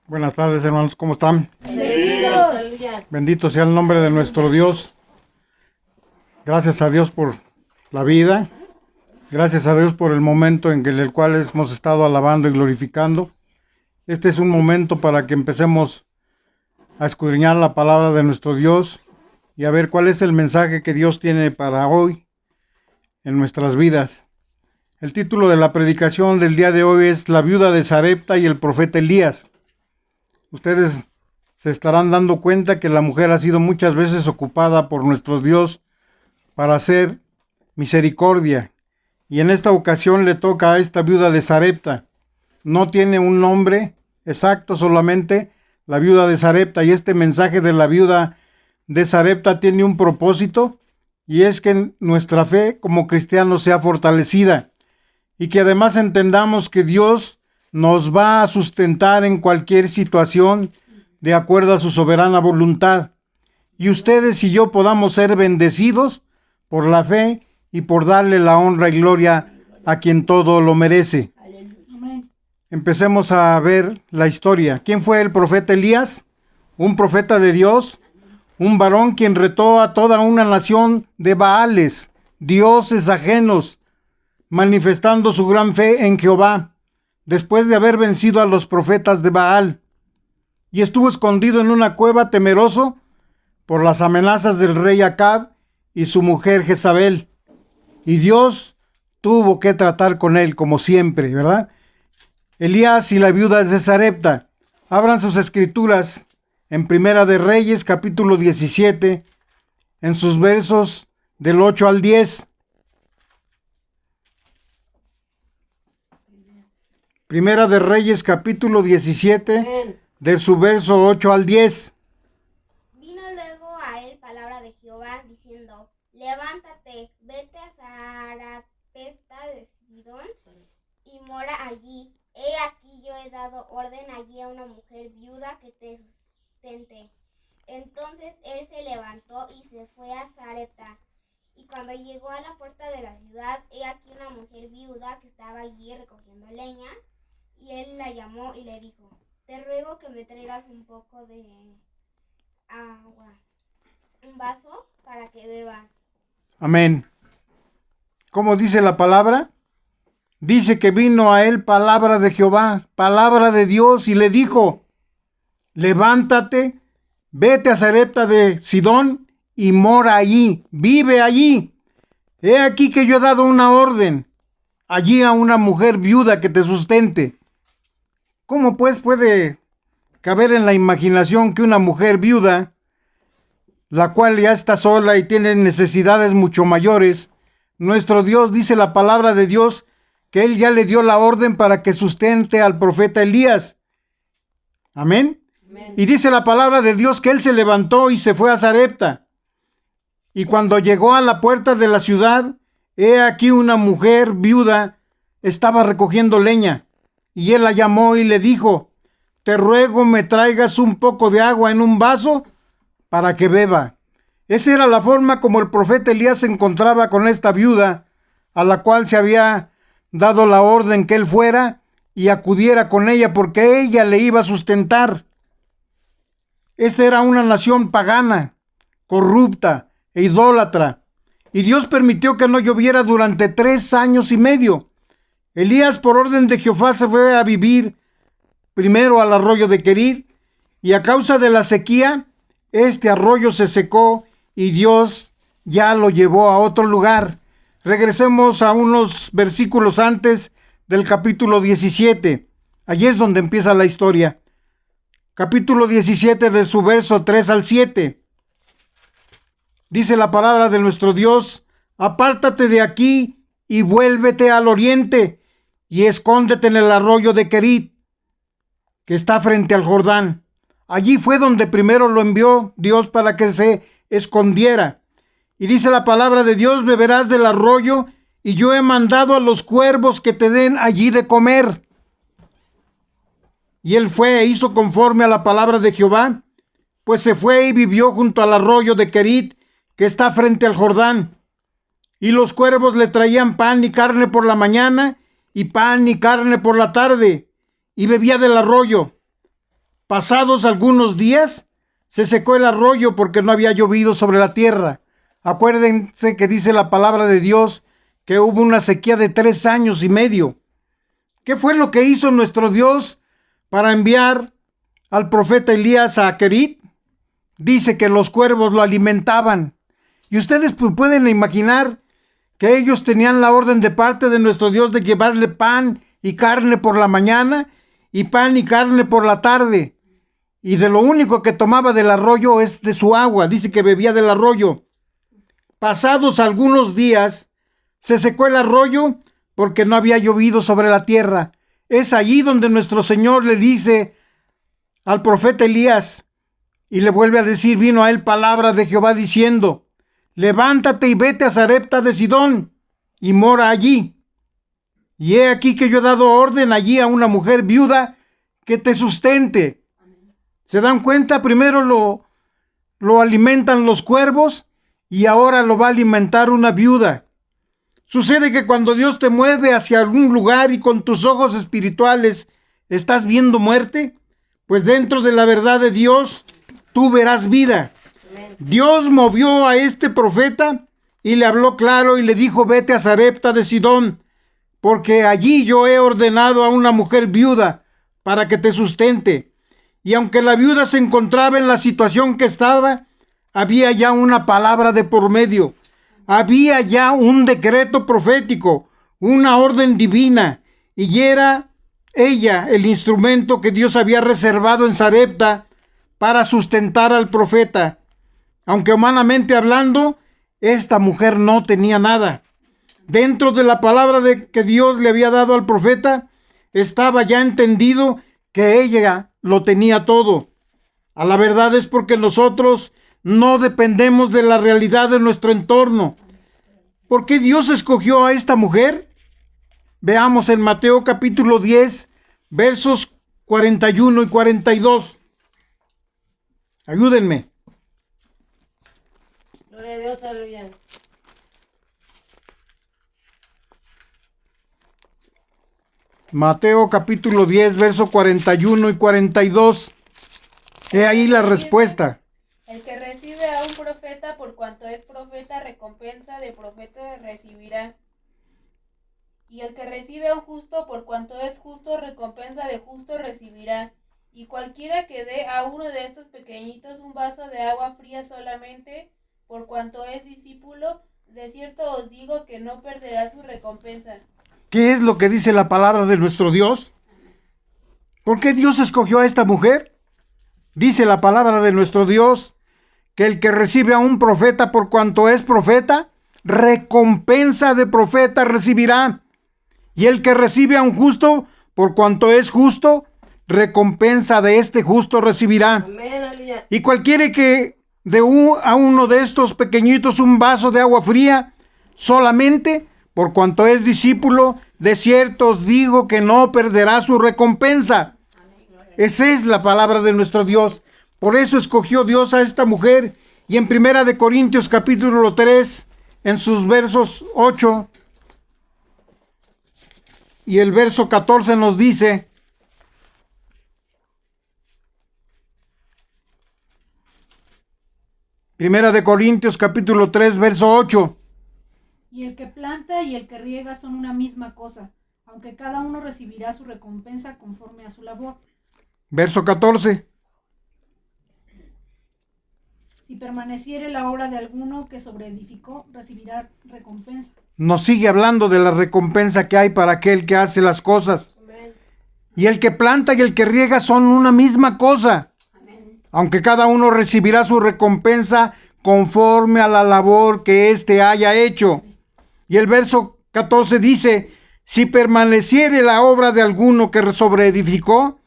Buenas tardes, hermanos, ¿cómo están? Bendecidos. Bendito sea el nombre de nuestro Dios. Gracias a Dios por la vida. Gracias a Dios por el momento en el cual hemos estado alabando y glorificando. Este es un momento para que empecemos a escudriñar la palabra de nuestro Dios y a ver cuál es el mensaje que Dios tiene para hoy en nuestras vidas. El título de la predicación del día de hoy es La viuda de Sarepta y el profeta Elías. Ustedes se estarán dando cuenta que la mujer ha sido muchas veces ocupada por nuestro Dios para hacer misericordia. Y en esta ocasión le toca a esta viuda de Sarepta. No tiene un nombre exacto, solamente la viuda de Sarepta. Y este mensaje de la viuda de Sarepta tiene un propósito, y es que nuestra fe como cristianos sea fortalecida y que además entendamos que Dios nos va a sustentar en cualquier situación de acuerdo a su soberana voluntad. Y ustedes y yo podamos ser bendecidos por la fe y por darle la honra y gloria a quien todo lo merece. Empecemos a ver la historia. ¿Quién fue el profeta Elías? Un profeta de Dios, un varón quien retó a toda una nación de Baales, dioses ajenos, manifestando su gran fe en Jehová, después de haber vencido a los profetas de Baal, y estuvo escondido en una cueva temeroso por las amenazas del rey Acab y su mujer Jezabel. Y Dios tuvo que tratar con él como siempre, ¿verdad? Elías y la viuda de Sarepta. Abran sus escrituras en Primera de Reyes, capítulo 17, en sus versos del 8 al 10. Primera de Reyes, capítulo 17, de su verso 8 al 10. Vino luego a él palabra de Jehová, diciendo: Levántate, vete a Sarepta de Sidón, y mora allí. He aquí yo he dado orden allí a una mujer viuda que te sustente. Entonces él se levantó y se fue a Sarepta. Y cuando llegó a la puerta de la ciudad, he aquí una mujer viuda que estaba allí recogiendo leña. Y él la llamó y le dijo: Te ruego que me traigas un poco de agua, un vaso, para que beba. Amén. ¿Cómo dice la palabra? Dice que vino a él palabra de Jehová, palabra de Dios, y le dijo: levántate, vete a Sarepta de Sidón y mora allí, vive allí. He aquí que yo he dado una orden allí a una mujer viuda que te sustente. ¿Cómo pues puede caber en la imaginación que una mujer viuda, la cual ya está sola y tiene necesidades mucho mayores, nuestro Dios, dice la palabra de Dios, que Él ya le dio la orden para que sustente al profeta Elías? Amén. Amén. Y dice la palabra de Dios que Él se levantó y se fue a Sarepta. Y cuando llegó a la puerta de la ciudad, he aquí una mujer viuda estaba recogiendo leña. Y él la llamó y le dijo: te ruego me traigas un poco de agua en un vaso para que beba. Esa era la forma como el profeta Elías se encontraba con esta viuda, a la cual se había dado la orden que él fuera y acudiera con ella, porque ella le iba a sustentar. Esta era una nación pagana, corrupta e idólatra, y Dios permitió que no lloviera durante 3 años y medio. Elías, por orden de Jehová, se fue a vivir primero al arroyo de Querit, y a causa de la sequía, este arroyo se secó y Dios ya lo llevó a otro lugar. Regresemos a unos versículos antes del capítulo 17. Allí es donde empieza la historia. Capítulo 17, de su verso 3 al 7. Dice la palabra de nuestro Dios: apártate de aquí y vuélvete al oriente, y escóndete en el arroyo de Querit, que está frente al Jordán. Allí fue donde primero lo envió Dios para que se escondiera. Y dice la palabra de Dios: beberás del arroyo, y yo he mandado a los cuervos que te den allí de comer. Y él fue e hizo conforme a la palabra de Jehová, pues se fue y vivió junto al arroyo de Querit, que está frente al Jordán. Y los cuervos le traían pan y carne por la mañana, y pan y carne por la tarde, y bebía del arroyo. Pasados algunos días, se secó el arroyo porque no había llovido sobre la tierra. Acuérdense que dice la palabra de Dios que hubo una sequía de 3 años y medio. ¿Qué fue lo que hizo nuestro Dios para enviar al profeta Elías a Querit? Dice que los cuervos lo alimentaban. Y ustedes pueden imaginar que ellos tenían la orden de parte de nuestro Dios de llevarle pan y carne por la mañana y pan y carne por la tarde. Y de lo único que tomaba del arroyo es de su agua. Dice que bebía del arroyo. Pasados algunos días, se secó el arroyo porque no había llovido sobre la tierra. Es allí donde nuestro Señor le dice al profeta Elías, y le vuelve a decir, vino a él palabra de Jehová diciendo, levántate y vete a Sarepta de Sidón y mora allí. Y he aquí que yo he dado orden allí a una mujer viuda que te sustente. ¿Se dan cuenta? Primero lo alimentan los cuervos y ahora lo va a alimentar una viuda. Sucede que cuando Dios te mueve hacia algún lugar y con tus ojos espirituales estás viendo muerte, pues dentro de la verdad de Dios tú verás vida. Dios movió a este profeta y le habló claro y le dijo, vete a Sarepta de Sidón, porque allí yo he ordenado a una mujer viuda para que te sustente. Y aunque la viuda se encontraba en la situación que estaba, había ya una palabra de por medio. Había ya un decreto profético, una orden divina, y era ella el instrumento que Dios había reservado en Sarepta para sustentar al profeta. Aunque humanamente hablando, esta mujer no tenía nada. Dentro de la palabra que Dios le había dado al profeta, estaba ya entendido que ella lo tenía todo. A la verdad es porque nosotros no dependemos de la realidad de nuestro entorno. ¿Por qué Dios escogió a esta mujer? Veamos en Mateo capítulo 10, versos 41 y 42. Ayúdenme. Gloria a Dios, aleluya. Mateo capítulo 10, verso 41 y 42. He ahí la respuesta. El que recibe a un profeta por cuanto es profeta, recompensa de profeta recibirá. Y el que recibe a un justo por cuanto es justo, recompensa de justo recibirá. Y cualquiera que dé a uno de estos pequeñitos un vaso de agua fría solamente, por cuanto es discípulo, de cierto os digo que no perderá su recompensa. ¿Qué es lo que dice la palabra de nuestro Dios? ¿Por qué Dios escogió a esta mujer? Dice la palabra de nuestro Dios que el que recibe a un profeta por cuanto es profeta, recompensa de profeta recibirá. Y el que recibe a un justo por cuanto es justo, recompensa de este justo recibirá. Amén, aleluya. Y cualquiera que dé a uno de estos pequeñitos un vaso de agua fría, solamente por cuanto es discípulo, de cierto os digo que no perderá su recompensa. Esa es la palabra de nuestro Dios. Por eso escogió Dios a esta mujer. Y en 1 Corintios capítulo 3, en sus versos 8 y el verso 14 nos dice, Primera de Corintios capítulo 3, verso 8. Y el que planta y el que riega son una misma cosa, aunque cada uno recibirá su recompensa conforme a su labor. Verso 14. Si permaneciere la obra de alguno que sobreedificó, recibirá recompensa. Nos sigue hablando de la recompensa que hay para aquel que hace las cosas. Amén. Y el que planta y el que riega son una misma cosa. Amén. Aunque cada uno recibirá su recompensa conforme a la labor que éste haya hecho. Y el verso 14 dice, si permaneciere la obra de alguno que sobreedificó,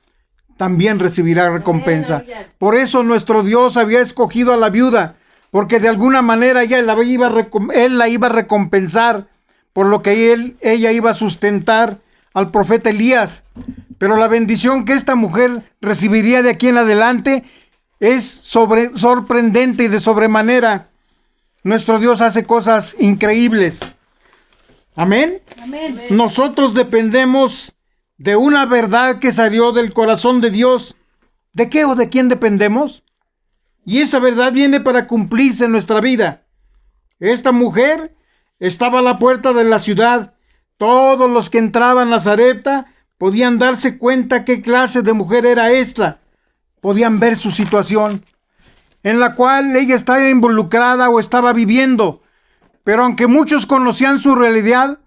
también recibirá recompensa. Por eso nuestro Dios había escogido a la viuda, porque de alguna manera él la iba a recompensar por lo que ella iba a sustentar al profeta Elías. Pero la bendición que esta mujer recibiría de aquí en adelante es sorprendente y de sobremanera. Nuestro Dios hace cosas increíbles. Amén. Amén. Nosotros dependemos de una verdad que salió del corazón de Dios, ¿De qué o de quién dependemos? Y esa verdad viene para cumplirse en nuestra vida. Esta mujer estaba a la puerta de la ciudad. Todos los que entraban a Sarepta podían darse cuenta qué clase de mujer era esta. Podían ver su situación, en la cual ella estaba involucrada o estaba viviendo. Pero aunque muchos conocían su realidad,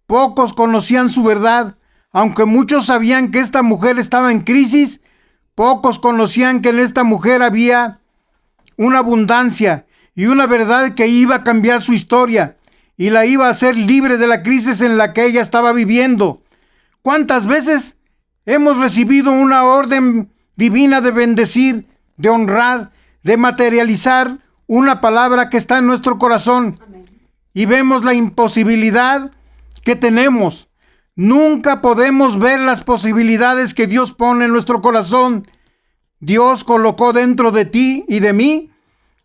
pocos conocían su verdad. Aunque muchos sabían que esta mujer estaba en crisis, pocos conocían que en esta mujer había una abundancia y una verdad que iba a cambiar su historia y la iba a hacer libre de la crisis en la que ella estaba viviendo. ¿Cuántas veces hemos recibido una orden divina de bendecir, de honrar, de materializar una palabra que está en nuestro corazón? Amén. Y vemos la imposibilidad que tenemos. Nunca podemos ver las posibilidades que Dios pone en nuestro corazón. Dios colocó dentro de ti y de mí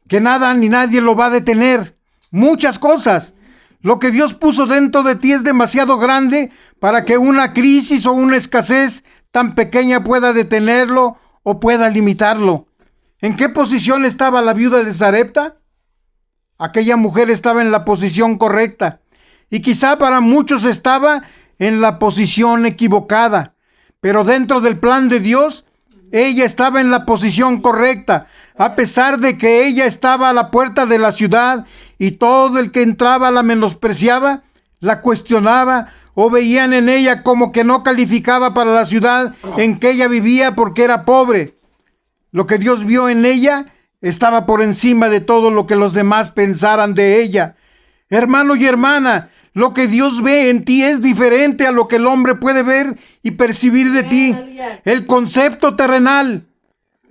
que nada ni nadie lo va a detener. Muchas cosas. Lo que Dios puso dentro de ti es demasiado grande para que una crisis o una escasez tan pequeña pueda detenerlo o pueda limitarlo. ¿En qué posición estaba la viuda de Sarepta? Aquella mujer estaba en la posición correcta y quizá para muchos estaba en la posición equivocada, pero dentro del plan de Dios, ella estaba en la posición correcta, a pesar de que ella estaba a la puerta de la ciudad y todo el que entraba la menospreciaba, la cuestionaba o veían en ella como que no calificaba para la ciudad en que ella vivía porque era pobre. Lo que Dios vio en ella estaba por encima de todo lo que los demás pensaran de ella. Hermano y hermana, lo que Dios ve en ti es diferente a lo que el hombre puede ver y percibir de ti. El concepto terrenal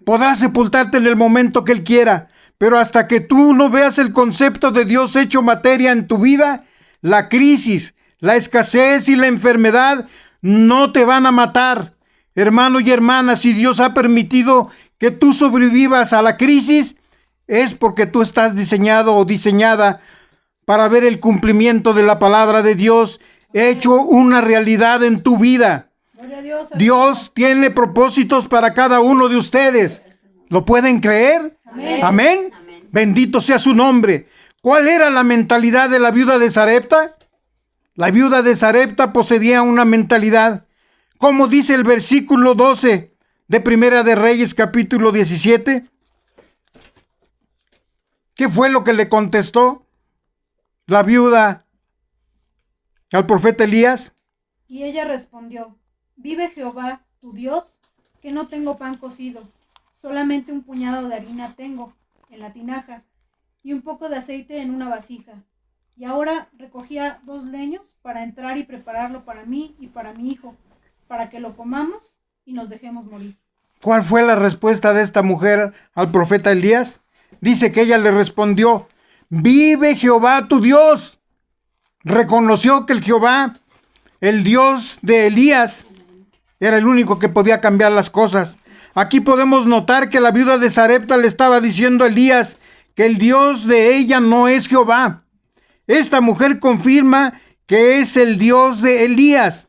podrá sepultarte en el momento que Él quiera, pero hasta que tú no veas el concepto de Dios hecho materia en tu vida, la crisis, la escasez y la enfermedad no te van a matar. Hermano y hermana, si Dios ha permitido que tú sobrevivas a la crisis, es porque tú estás diseñado o diseñada para ver el cumplimiento de la palabra de Dios hecho una realidad en tu vida. Gloria a Dios. Dios tiene propósitos para cada uno de ustedes. ¿Lo pueden creer? Amén. ¿Amén? Amén. Bendito sea su nombre. ¿Cuál era la mentalidad de la viuda de Sarepta? La viuda de Sarepta poseía una mentalidad. Como dice el versículo 12 de Primera de Reyes, capítulo 17. ¿Qué fue lo que le contestó la viuda al profeta Elías? Y ella respondió: vive Jehová, tu Dios, que no tengo pan cocido, solamente un puñado de harina tengo en la tinaja y un poco de aceite en una vasija. Y ahora recogía 2 leños para entrar y prepararlo para mí y para mi hijo, para que lo comamos y nos dejemos morir. ¿Cuál fue la respuesta de esta mujer al profeta Elías? Dice que ella le respondió: vive Jehová tu Dios. Reconoció que el Jehová, el Dios de Elías, era el único que podía cambiar las cosas. Aquí podemos notar que la viuda de Sarepta le estaba diciendo a Elías que el Dios de ella no es Jehová. Esta mujer confirma que es el Dios de Elías.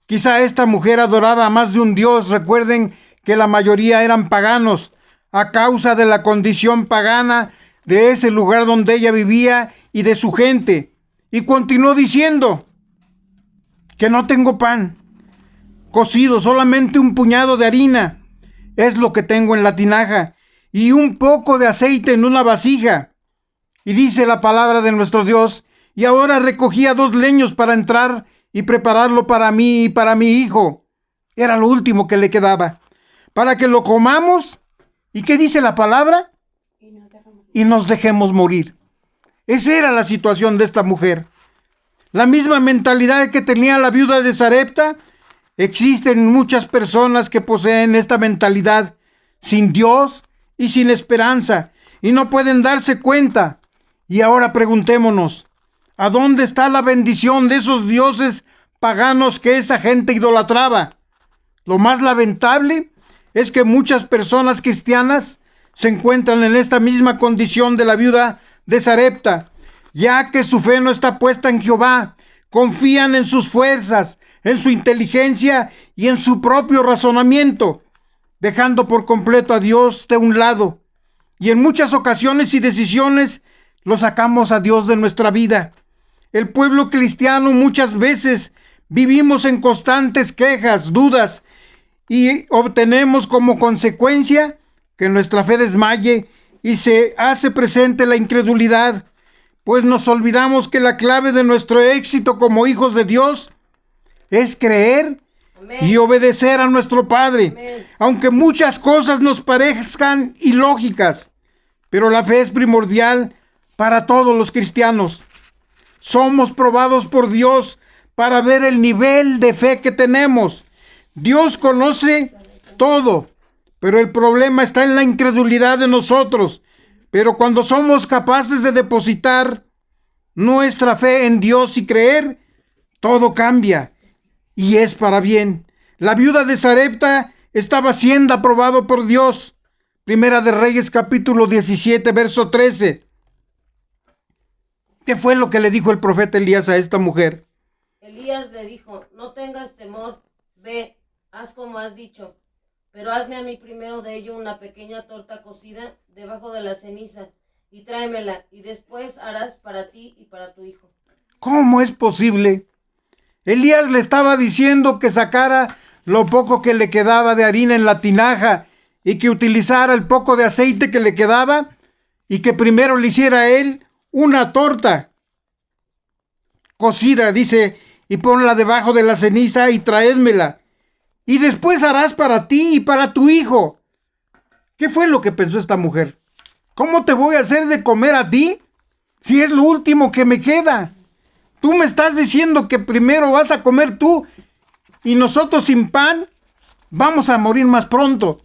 Quizá esta mujer adoraba a más de un Dios. Recuerden que la mayoría eran paganos a causa de la condición pagana de ese lugar donde ella vivía y de su gente. Y continuó diciendo que no tengo pan cocido, solamente un puñado de harina es lo que tengo en la tinaja y un poco de aceite en una vasija. Y dice la palabra de nuestro Dios: y ahora recogía 2 leños para entrar y prepararlo para mí y para mi hijo. Era lo último que le quedaba, para que lo comamos. ¿Y qué dice la palabra? Y nos dejemos morir. Esa era la situación de esta mujer. La misma mentalidad que tenía la viuda de Sarepta, existen muchas personas que poseen esta mentalidad, sin Dios y sin esperanza, y no pueden darse cuenta. Y ahora preguntémonos, ¿a dónde está la bendición de esos dioses paganos que esa gente idolatraba? Lo más lamentable es que muchas personas cristianas se encuentran en esta misma condición de la viuda de Sarepta, ya que su fe no está puesta en Jehová. Confían en sus fuerzas, en su inteligencia y en su propio razonamiento. dejando por completo a Dios de un lado. Y en muchas ocasiones y decisiones lo sacamos a Dios de nuestra vida. El pueblo cristiano muchas veces vivimos en constantes quejas, dudas, y obtenemos como consecuencia que nuestra fe desmaye y se hace presente la incredulidad, pues nos olvidamos que la clave de nuestro éxito como hijos de Dios es creer y obedecer a nuestro Padre. Amén. Aunque muchas cosas nos parezcan ilógicas, pero la fe es primordial para todos los cristianos. Somos probados por Dios para ver el nivel de fe que tenemos. Dios conoce todo, pero el problema está en la incredulidad de nosotros. Pero cuando somos capaces de depositar nuestra fe en Dios y creer, todo cambia y es para bien. La viuda de Sarepta estaba siendo aprobado por Dios. Primera de Reyes, capítulo 17, verso 13. ¿Qué fue lo que le dijo el profeta Elías a esta mujer? Elías le dijo: no tengas temor, ve, haz como has dicho, pero hazme a mí primero de ello una pequeña torta cocida debajo de la ceniza, y tráemela, y después harás para ti y para tu hijo. ¿Cómo es posible? Elías le estaba diciendo que sacara lo poco que le quedaba de harina en la tinaja y que utilizara el poco de aceite que le quedaba y que primero le hiciera a él una torta cocida, dice, y ponla debajo de la ceniza y traédmela. Y después harás para ti y para tu hijo. ¿Qué fue lo que pensó esta mujer? ¿Cómo te voy a hacer de comer a ti si es lo último que me queda? Tú me estás diciendo que primero vas a comer tú y nosotros sin pan vamos a morir más pronto.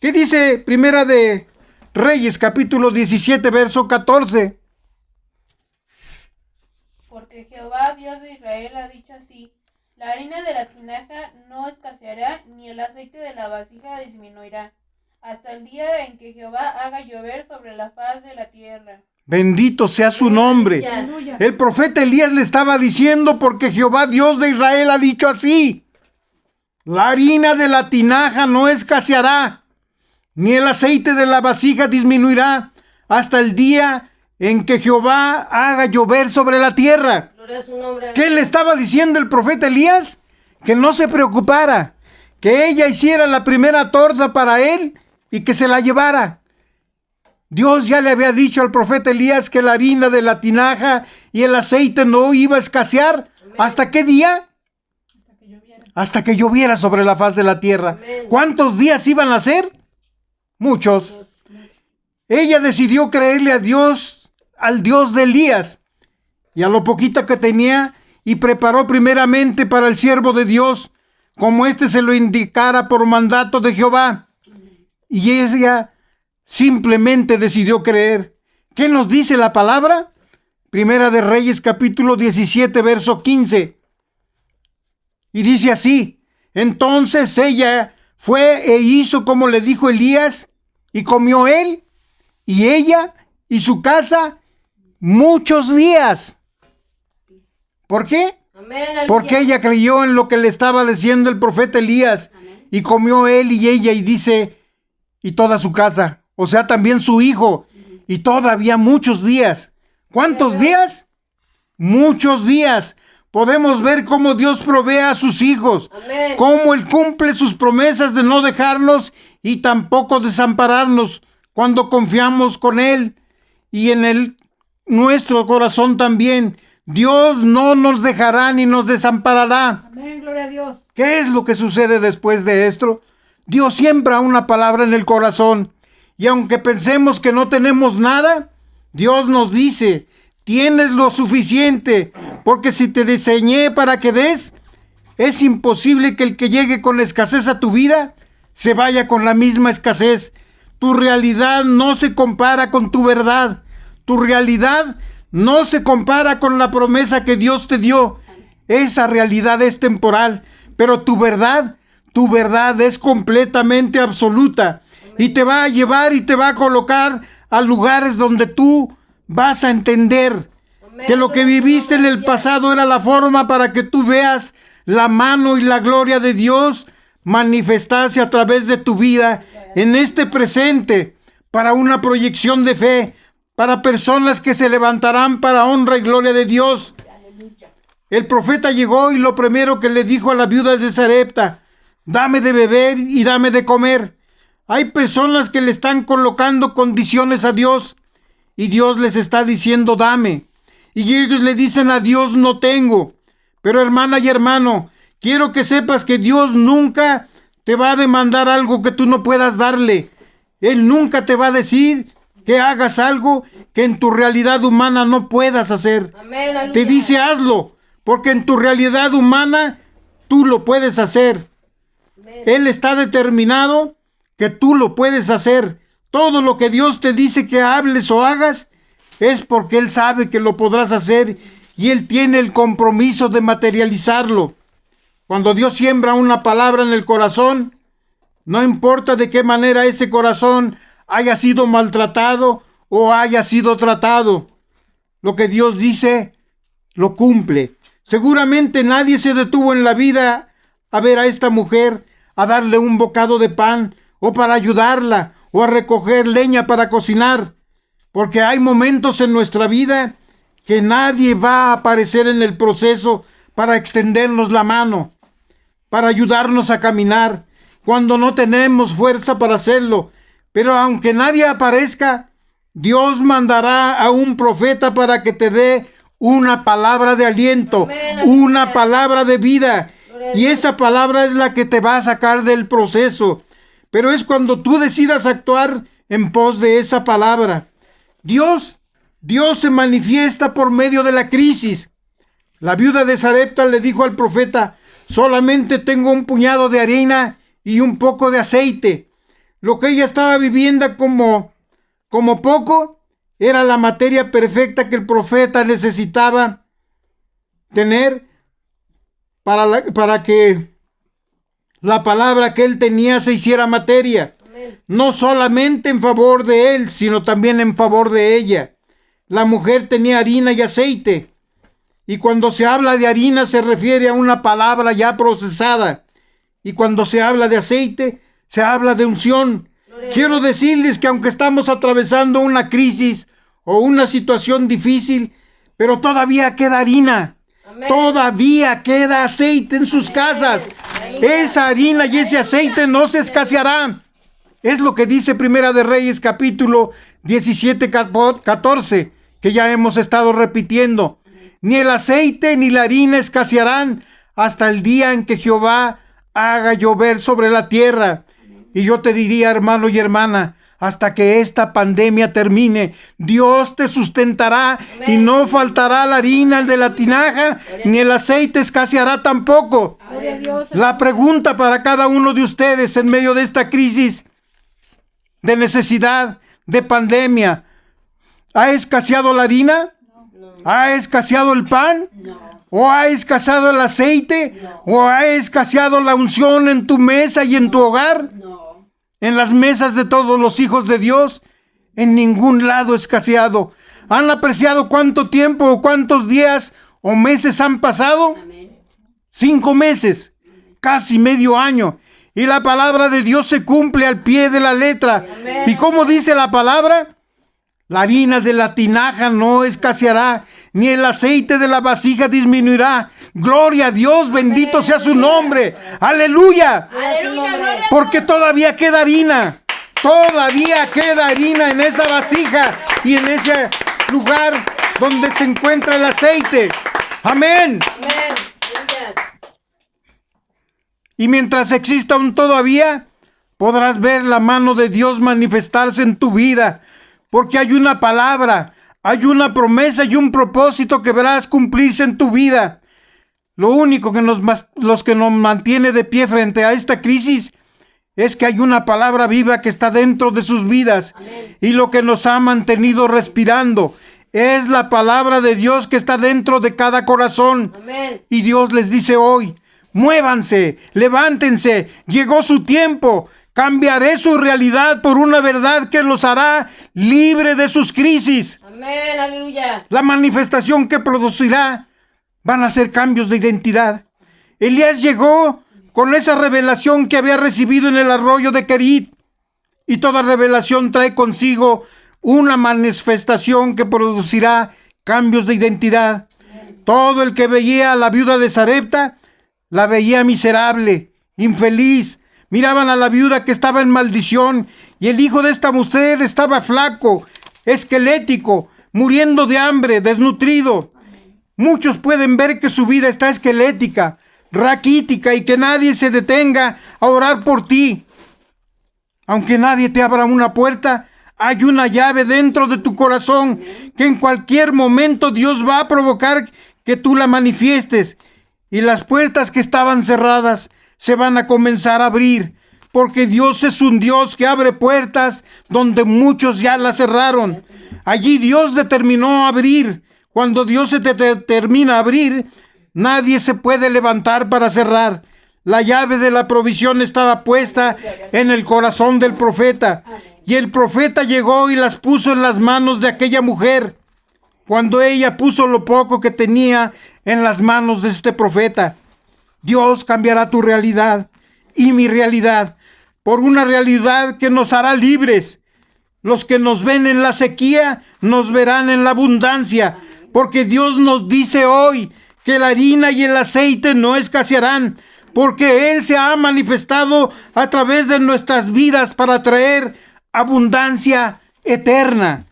¿Qué dice Primera de Reyes, capítulo 17, verso 14? Porque Jehová, Dios de Israel, ha dicho así: la harina de la tinaja no escaseará, ni el aceite de la vasija disminuirá, hasta el día en que Jehová haga llover sobre la faz de la tierra. Bendito sea su nombre. Aleluya. El profeta Elías le estaba diciendo: porque Jehová, Dios de Israel, ha dicho así: la harina de la tinaja no escaseará, ni el aceite de la vasija disminuirá, hasta el día en que Jehová haga llover sobre la tierra. Gloria a su nombre. ¿Qué le estaba diciendo el profeta Elías? Que no se preocupara, que ella hiciera la primera torta para él y que se la llevara. Dios ya le había dicho al profeta Elías que la harina de la tinaja y el aceite no iba a escasear. Amén. ¿Hasta qué día? Hasta que lloviera sobre la faz de la tierra. Amén. ¿Cuántos días iban a ser? Muchos. Ella decidió creerle a Dios, al Dios de Elías, y a lo poquito que tenía, y preparó primeramente para el siervo de Dios, como éste se lo indicara por mandato de Jehová. Y ella simplemente decidió creer. ¿Qué nos dice la palabra? Primera de Reyes, capítulo 17, verso 15. Y dice así: entonces ella fue e hizo como le dijo Elías, y comió él y ella y su casa muchos días. ¿Por qué? Amén. Porque ella creyó en lo que le estaba diciendo el profeta Elías. Amén. Y comió él y ella, y dice, y toda su casa, o sea, también su hijo, y todavía muchos días. ¿Cuántos días? Muchos días. Podemos ver cómo Dios provee a sus hijos. Amén. Cómo Él cumple sus promesas de no dejarnos y tampoco desampararnos cuando confiamos con Él. Y en nuestro corazón también. Dios no nos dejará ni nos desamparará. Amén, gloria a Dios. ¿Qué es lo que sucede después de esto? Dios siembra una palabra en el corazón. Y aunque pensemos que no tenemos nada, Dios nos dice: tienes lo suficiente, porque si te diseñé para que des, es imposible que el que llegue con escasez a tu vida se vaya con la misma escasez. Tu realidad no se compara con tu verdad. Tu realidad no se compara con la promesa que Dios te dio. Esa realidad es temporal, pero tu verdad es completamente absoluta. Y te va a llevar y te va a colocar a lugares donde tú vas a entender que lo que viviste en el pasado era la forma para que tú veas la mano y la gloria de Dios manifestarse a través de tu vida en este presente para una proyección de fe, para personas que se levantarán para honra y gloria de Dios. El profeta llegó y lo primero que le dijo a la viuda de Sarepta: dame de beber y dame de comer. Hay personas que le están colocando condiciones a Dios y Dios les está diciendo dame. Y ellos le dicen a Dios no tengo. Pero hermana y hermano, quiero que sepas que Dios nunca te va a demandar algo que tú no puedas darle. Él nunca te va a decir que hagas algo que en tu realidad humana no puedas hacer. Amén, aleluya. Te dice hazlo, porque en tu realidad humana tú lo puedes hacer. Amén. Él está determinado que tú lo puedes hacer. Todo lo que Dios te dice que hables o hagas es porque Él sabe que lo podrás hacer y Él tiene el compromiso de materializarlo. Cuando Dios siembra una palabra en el corazón, no importa de qué manera ese corazón haya sido maltratado o haya sido tratado, lo que Dios dice, lo cumple. Seguramente nadie se detuvo en la vida a ver a esta mujer, a darle un bocado de pan, o para ayudarla, o a recoger leña para cocinar, porque hay momentos en nuestra vida que nadie va a aparecer en el proceso para extendernos la mano, para ayudarnos a caminar, cuando no tenemos fuerza para hacerlo. Pero aunque nadie aparezca, Dios mandará a un profeta para que te dé una palabra de aliento, Amén, una aleluya. palabra de vida. Gloria a Y Dios. esa palabra es la que te va a sacar del proceso. Pero es cuando tú decidas actuar en pos de esa palabra. Dios se manifiesta por medio de la crisis. La viuda de Sarepta le dijo al profeta: solamente tengo un puñado de harina y un poco de aceite. Lo que ella estaba viviendo como poco era la materia perfecta que el profeta necesitaba tener para que la palabra que él tenía se hiciera materia. Amén. No solamente en favor de él, sino también en favor de ella. La mujer tenía harina y aceite. Y cuando se habla de harina se refiere a una palabra ya procesada. Y cuando se habla de aceite, se habla de unción. Gloria a Quiero decirles que aunque estamos atravesando una crisis o una situación difícil, pero todavía queda harina. Amén. Todavía queda aceite en sus casas. Esa harina y ese aceite no se escaseará. Es lo que dice Primera de Reyes capítulo 17, 14, que ya hemos estado repitiendo. Ni el aceite ni la harina escasearán hasta el día en que Jehová haga llover sobre la tierra. Y yo te diría, hermano y hermana, hasta que esta pandemia termine, Dios te sustentará. Amén. Y no faltará la harina de la tinaja, ni el aceite escaseará tampoco. Gloria a Dios. La pregunta para cada uno de ustedes en medio de esta crisis de necesidad, de pandemia: ¿ha escaseado la harina? No. ¿Ha escaseado el pan? No. ¿O ha escaseado el aceite? ¿O ha escaseado la unción en tu mesa y en tu hogar? No. En las mesas de todos los hijos de Dios, en ningún lado escaseado. ¿Han apreciado cuánto tiempo o cuántos días o meses han pasado? Amén. 5 meses, casi medio año. Y la palabra de Dios se cumple al pie de la letra. Amén. ¿Y cómo dice la palabra? La harina de la tinaja no escaseará, ni el aceite de la vasija disminuirá. Gloria a Dios, bendito sea su nombre. Aleluya. Aleluya, gloria. Porque todavía queda harina. Todavía queda harina en esa vasija y en ese lugar donde se encuentra el aceite. Amén. Amén. Aleluya. Y mientras exista un todavía, podrás ver la mano de Dios manifestarse en tu vida. Porque hay una palabra, hay una promesa y un propósito que verás cumplirse en tu vida. Lo único que nos mantiene de pie frente a esta crisis es que hay una palabra viva que está dentro de sus vidas. Amén. Y lo que nos ha mantenido respirando es la palabra de Dios que está dentro de cada corazón. Amén. Y Dios les dice hoy: muévanse, levántense, llegó su tiempo. Cambiaré su realidad por una verdad que los hará libre de sus crisis. Amén. Aleluya. La manifestación que producirá van a ser cambios de identidad. Elías llegó con esa revelación que había recibido en el arroyo de Querit. Y toda revelación trae consigo una manifestación que producirá cambios de identidad. Todo el que veía a la viuda de Sarepta la veía miserable, infeliz. Miraban a la viuda que estaba en maldición, y el hijo de esta mujer estaba flaco, esquelético, muriendo de hambre, desnutrido. Muchos pueden ver que su vida está esquelética, raquítica, y que nadie se detenga a orar por ti. Aunque nadie te abra una puerta, hay una llave dentro de tu corazón que en cualquier momento Dios va a provocar que tú la manifiestes. Y las puertas que estaban cerradas se van a comenzar a abrir, porque Dios es un Dios que abre puertas donde muchos ya las cerraron. Allí Dios determinó abrir. Cuando Dios se te determina a abrir, nadie se puede levantar para cerrar. La llave de la provisión estaba puesta en el corazón del profeta, y el profeta llegó y las puso en las manos de aquella mujer. Cuando ella puso lo poco que tenía en las manos de este profeta, Dios cambiará tu realidad y mi realidad por una realidad que nos hará libres. Los que nos ven en la sequía nos verán en la abundancia, porque Dios nos dice hoy que la harina y el aceite no escasearán, porque Él se ha manifestado a través de nuestras vidas para traer abundancia eterna.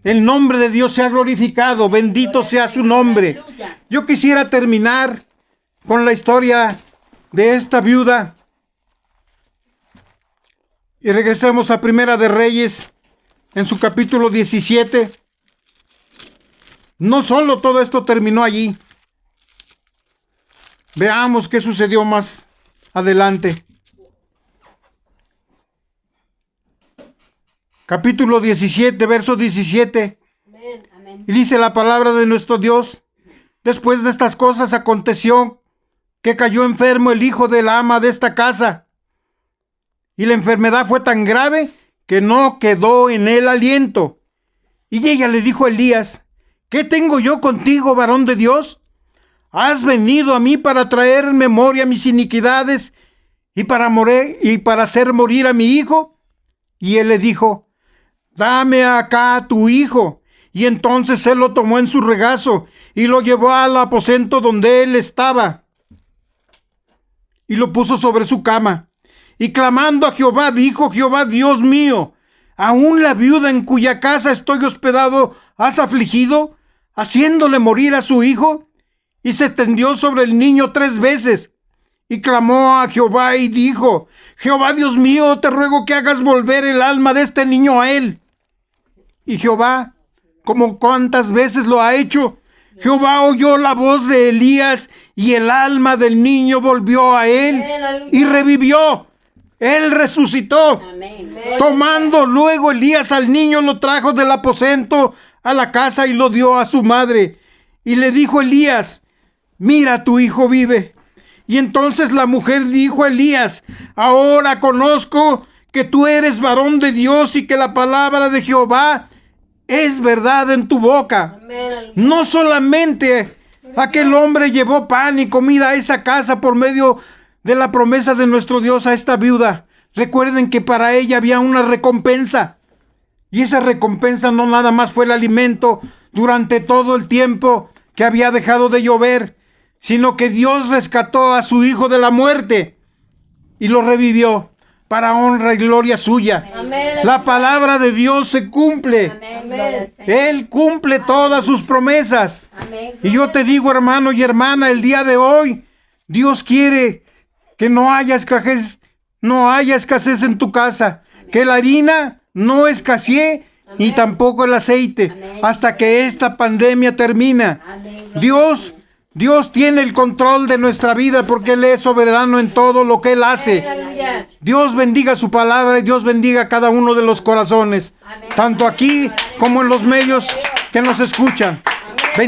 El nombre de Dios sea glorificado, bendito sea su nombre. Yo quisiera terminar con la historia de esta viuda. Y regresemos a Primera de Reyes, en su capítulo 17. No solo todo esto terminó allí. Veamos qué sucedió más adelante. Capítulo 17, verso 17. Y dice la palabra de nuestro Dios: después de estas cosas aconteció que cayó enfermo el hijo de la ama de esta casa, y la enfermedad fue tan grave que no quedó en él aliento. Y ella le dijo a Elías: ¿qué tengo yo contigo, varón de Dios? ¿Has venido a mí para traer en memoria mis iniquidades y para hacer morir a mi hijo? Y él le dijo: dame acá a tu hijo. Y entonces él lo tomó en su regazo y lo llevó al aposento donde él estaba, y lo puso sobre su cama. Y clamando a Jehová, dijo: Jehová, Dios mío, ¿aún la viuda en cuya casa estoy hospedado has afligido, haciéndole morir a su hijo? Y se tendió sobre el niño 3 veces, y clamó a Jehová y dijo: Jehová, Dios mío, te ruego que hagas volver el alma de este niño a él. Y Jehová, como cuántas veces lo ha hecho, Jehová oyó la voz de Elías, y el alma del niño volvió a él y revivió. Él resucitó. Tomando luego Elías al niño, lo trajo del aposento a la casa y lo dio a su madre. Y le dijo Elías: mira, tu hijo vive. Y entonces la mujer dijo a Elías: ahora conozco que tú eres varón de Dios y que la palabra de Jehová es verdad en tu boca. No solamente aquel hombre llevó pan y comida a esa casa por medio de la promesa de nuestro Dios a esta viuda. Recuerden que para ella había una recompensa. Y esa recompensa no nada más fue el alimento durante todo el tiempo que había dejado de llover, sino que Dios rescató a su hijo de la muerte y lo revivió para honra y gloria suya. Amén. La palabra de Dios se cumple. Amén. Él cumple todas sus promesas. Y yo te digo, hermano y hermana, el día de hoy, Dios quiere que no haya escasez en tu casa, que la harina no escasee ni tampoco el aceite hasta que esta pandemia termina. Dios tiene el control de nuestra vida porque Él es soberano en todo lo que Él hace. Dios bendiga su palabra y Dios bendiga cada uno de los corazones, tanto aquí como en los medios que nos escuchan.